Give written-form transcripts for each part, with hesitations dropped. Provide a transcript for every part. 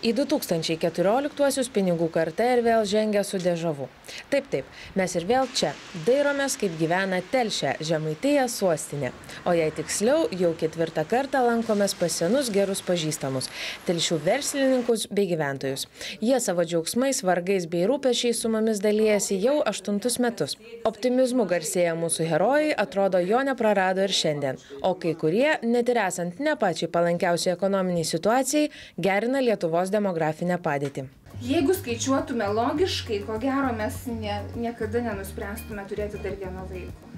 Į 2014-uosius pinigų karta ir vėl žengia su dežavu. Taip, mes ir vėl čia. Dairomės, kaip gyvena Telšė, Žemaitijos sostinė. O jei tiksliau, jau 4. kartą lankomės pas senus gerus pažįstamus – Telšių verslininkus bei gyventojus. Jie savo džiaugsmais, vargais bei rūpesčiais su mumis dalijasi jau 8 metus. Optimizmu garsėja mūsų herojai, atrodo, jo neprarado ir šiandien. O kai kurie, net ir esant ne pačiai palankiausiai ekonominiai situacijai, gerina Lietuvos demografinę padėtį. Jeigu skaičiuotume logiškai, ko gero mes niekada nenuspręstume turėti dar vieno vaiko.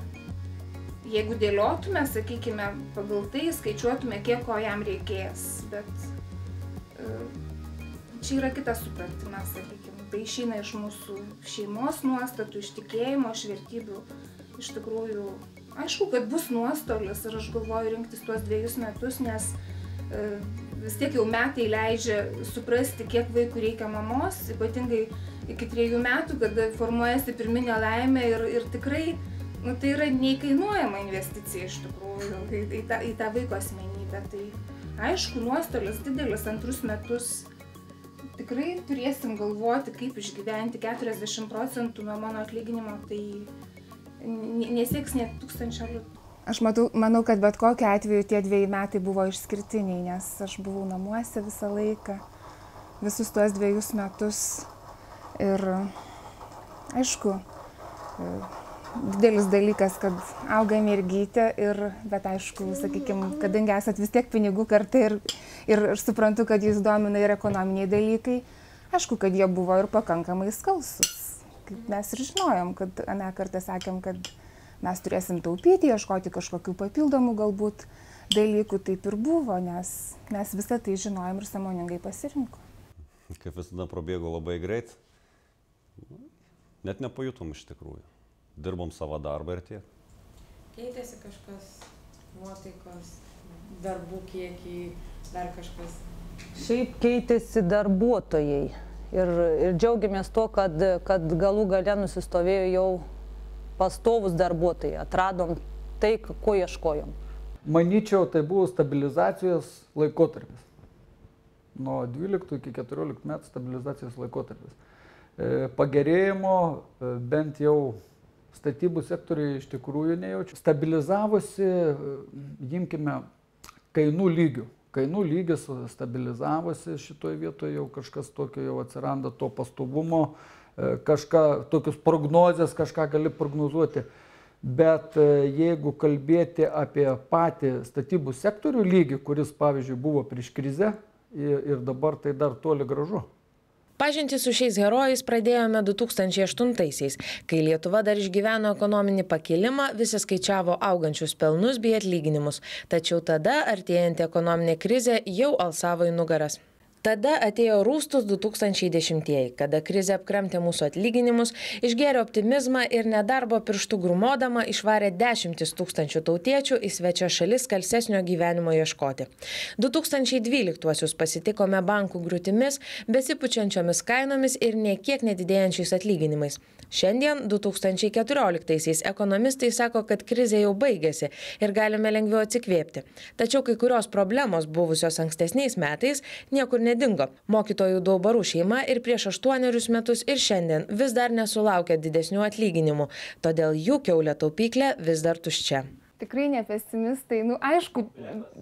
Jeigu dėliotume, sakykime, pagal tai skaičiuotume, kiek ko jam reikės, bet čia yra kitas supratimas, sakykime. Tai išeina iš mūsų šeimos nuostatų, iš tikėjimo, iš vertybių. Iš tikrųjų, aišku, kad bus nuostolis ir aš galvoju rinktis tuos 2 metus, nes vis tiek jau metai leidžia suprasti, kiek vaikų reikia mamos, ypatingai iki 3 metų, kada formuojasi pirminė laimė ir tikrai tai yra neįkainuojama investicija iš tikrųjų į tą vaiko asmenybę. Tai aišku, nuostolis didelis 2 metus. Tikrai turėsim galvoti, kaip išgyventi 40% nuo mano atlyginimo, tai nesieks net 1000 litų. Aš manau, kad bet kokiu atveju tie 2 metai buvo išskirtiniai, nes aš buvau namuose visą laiką, visus tuos 2 metus. Ir aišku, didelis dalykas, kad auga mergytė, bet aišku, sakykime, kadangi esat vis tiek pinigų karta ir suprantu, kad jūs domina ir ekonominiai dalykai, aišku, kad jie buvo ir pakankamai skalsus. Kaip mes ir žinojom, kad aną kartą sakėm, kad mes turėsim taupyti, ieškoti kažkokių papildomų galbūt dalykų, taip ir buvo, nes mes visą tai žinojom ir sąmoningai pasirinko. Kaip visada prabėgo labai greit, net nepajutom iš tikrųjų. Dirbom savo darbą ir tiek. Keitėsi kažkas, nuotaikos, darbų kiekį, dar kažkas? Šiaip keitėsi darbuotojai ir džiaugiamės to, kad galų gale nusistovėjo jau pastovus darbuotojai, atradom tai, ko ieškojom. Manyčiau, tai buvo stabilizacijos laikotarpis. Nuo 12 iki 14 metų stabilizacijos laikotarpis. Pagerėjimo bent jau statybų sektoriai iš tikrųjų nejaučiu. Stabilizavosi, imkime, kainų lygių. Kainų lygis stabilizavosi šitoje vietoje, jau kažkas tokio jau atsiranda, to pastovumo, tokius prognozes, kažką gali prognozuoti. Bet jeigu kalbėti apie patį statybų sektorių lygį, kuris, pavyzdžiui, buvo prieš krizę ir dabar, tai dar toli gražu. Pažintį su šiais herojais pradėjome 2008-aisiais, kai Lietuva dar išgyveno ekonominį pakilimą, visi skaičiavo augančius pelnus bei atlyginimus. Tačiau tada artėjanti ekonominė krizė jau alsavo į nugaras. Tada atėjo rūstus 2010-ieji, kada krizė apkramtė mūsų atlyginimus, išgėrė optimizmą ir nedarbo pirštų grumodama išvarė 10 000 tautiečių į svečias šalis skalsesnio gyvenimo ieškoti. 2012-uosius pasitikome bankų griūtimis, besipučiančiomis kainomis ir nė kiek nedidėjančiais atlyginimais. Šiandien 2014-aisiais ekonomistai sako, kad krizė jau baigėsi ir galime lengviau atsikvėpti. Tačiau kai kurios problemos buvusios ankstesniais metais niekur nedingo. Mokytojų Daubarų šeima ir prieš 8 metus ir šiandien vis dar nesulaukia didesnių atlyginimų, todėl jų kiaulė taupyklė vis dar tuščia. Tikrai ne pesimistai. Aišku,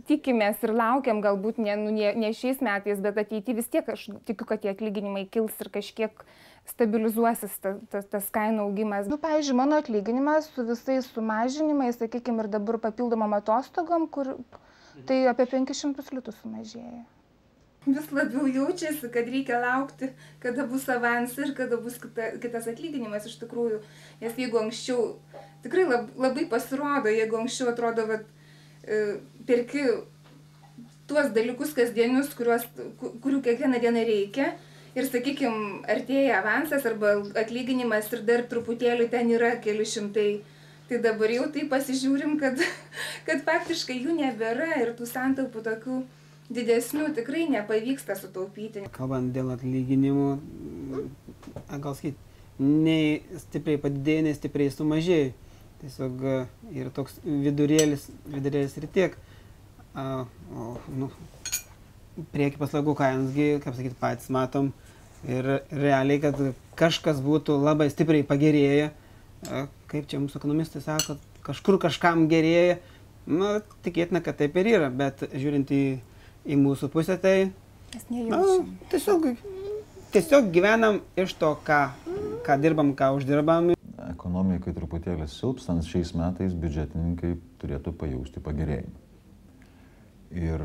tikimės ir laukiam galbūt ne šiais metais, bet ateityje vis tiek aš tikiu, kad tie atlyginimai kils ir kažkiek stabilizuosis tas kainų augimas. Pavyzdžiui, mano atlyginimas su visais sumažinimais, sakykime, ir dabar papildomam atostogom, tai apie 500 litų sumažėja. Vis labiau jaučiasi, kad reikia laukti, kada bus avansai ir kada bus kitas atlyginimas iš tikrųjų. Nes jeigu anksčiau, tikrai labai pasirodo, jeigu anksčiau atrodo, perki tuos dalykus kasdienius, kurių kiekvieną dieną reikia, ir, sakykime, artėja avansas arba atlyginimas ir dar truputėlį ten yra keli šimtai, tai dabar jau tai pasižiūrim, kad faktiškai jų nebėra ir tų santaupų tokių didesnių tikrai nepavyksta sutaupyti. Kalbant dėl atlyginimų, gal sakyti, nei stipriai padidėjo, nei stipriai sumažėjo. Tiesiog ir toks vidurėlis ir tiek. prieki paslaugų kainasgi, kaip sakyti, patys matom. Ir realiai, kad kažkas būtų labai stipriai pagerėję, kaip čia mūsų ekonomistai sako, kažkur kažkam gerėja, na, tikėtina, kad taip ir yra, bet žiūrint į mūsų pusę, tai tiesiog gyvenam iš to, ką dirbam, ką uždirbam. Ekonomikai truputėlį silpstant šiais metais biudžetininkai turėtų pajausti pagerėjimą. Ir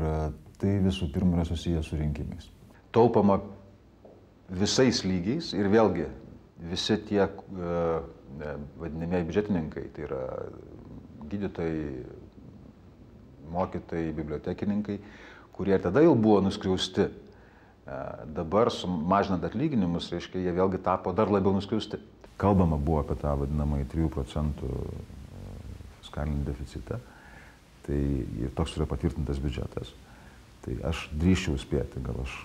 tai visų pirma yra susijęs su rinkimais. Taupama visais lygiais ir vėlgi visi tie vadinamieji biudžetininkai, tai yra gydytojai, mokytojai, bibliotekininkai, kurie tada jau buvo nuskriausti. Dabar mažinant atlyginimus, reiškia, jie vėlgi tapo dar labiau nuskriausti. Kalbama buvo apie tą vadinamąjį 3% fiskalinį deficitą, tai ir toks yra patvirtintas biudžetas. Tai aš drįsčiau spėti, gal aš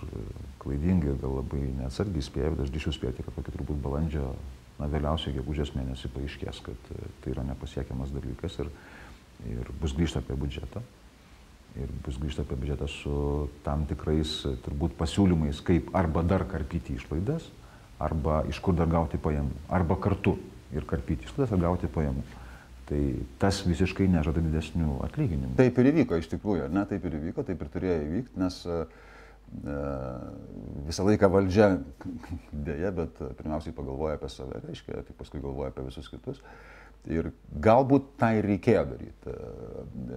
klaidingai ir gal labai neatsargiai spėjau, bet aš drįsčiau spėti, kad kokį turbūt balandžio, vėliausiai gegužės mėnesį paaiškės, kad tai yra nepasiekiamas dalykas ir bus grįžta apie biudžetą. Ir bus grįžta apie biudžetą su tam tikrais turbūt pasiūlymais, kaip arba dar karpyti išlaidas, arba iš kur dar gauti pajamų, arba kartu ir karpyti išlaidas ir gauti pajamų. Tai tas visiškai nežada didesnių atlyginimų. Taip ir įvyko iš tikrųjų, ne? Taip ir įvyko, taip ir turėjo įvykti, nes visą laiką valdžia dėja, bet pirmiausiai pagalvoja apie save, reiškia, tik paskui galvoja apie visus kitus. Ir galbūt tai ir reikėjo daryti.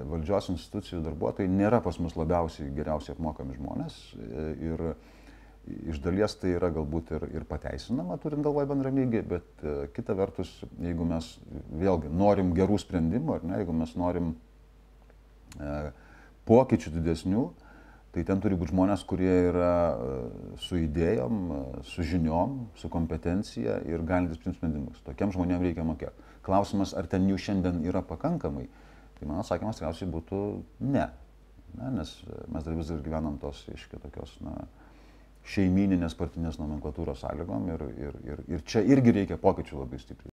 Valdžios institucijų darbuotojai nėra pas mus labiausiai geriausiai apmokami žmonės ir iš dalies tai yra galbūt ir pateisinama, turint galvoje bendrą lygį, bet kita vertus, jeigu mes vėlgi norim gerų sprendimų, ar ne, jeigu mes norim pokyčių didesnių, tai ten turi būti žmonės, kurie yra su idėjom, su žiniom, su kompetencija ir galintys priimti sprendimus. Tokiem žmonėm reikia mokėti. Klausimas, ar ten jų šiandien yra pakankamai, tai mano atsakymas tikriausiai būtų ne. Nes mes dar vis dar gyvenam tos, reiškia, tokios, šeimyninės partinės nomenklatūros sąlygom ir čia irgi reikia pokyčių labai stipriai.